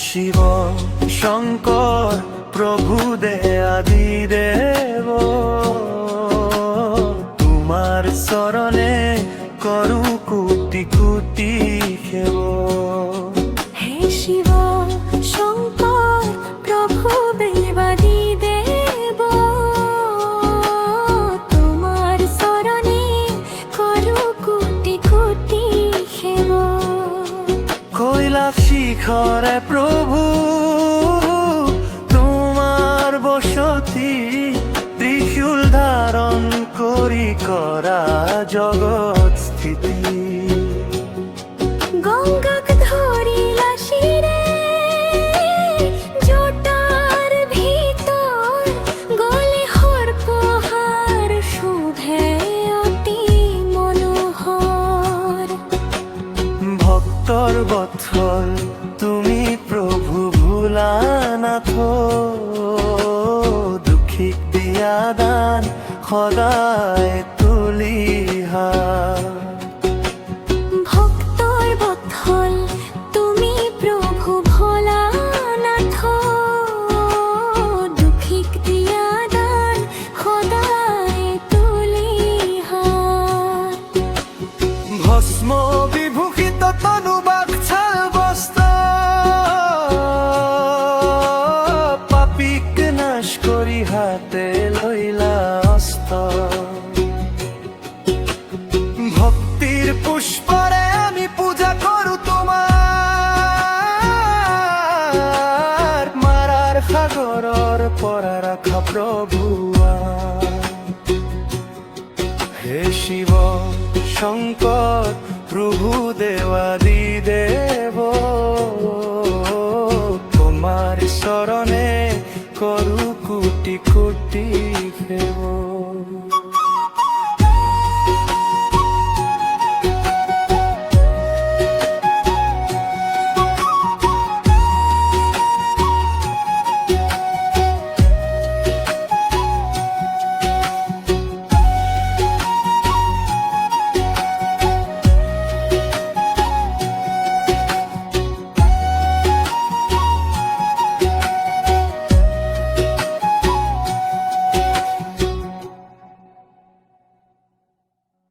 শিব শঙ্কর প্রভু দেয়াদি দেব, তোমার চরণে করু কোটি কোটি সেব। হে শিব শঙ্কর প্রভু দেবাদি দেব, তোমার চরণে করু কোটি কোটি সেব। কৈলাস শিখরে প্রভু তোমার বসতি, ত্রিশূল ধারণ করি করা জগৎ স্থিতি। গঙ্গাক ধরিলা শিরে জটার ভিতর, গলে হরপহার শুভে অতি মনোহর। ভক্তর বৎসল তুমি প্রভু ভোলানাথ, দুঃখিক দিয়া দান সদায় তুলিহা। ভক্তর বৎসল তুমি প্রভু ভোলানাথ, দুঃখিক দিয়া দান সদায় তুলিহা। ভস্ম বিভূষিত তনু বাকছাল বস্ত্র, পাপিক নাশ করি হাতে লইলা অস্ত্র। ভক্তির পুষ্পরে আমি পূজা করু তোমার, মারার সাগরর পরা রাখা প্রভু। হে শিব শঙ্কর প্রভু দেবাদি দেব, তোমার চরণে করু কোটি কোটি সেব।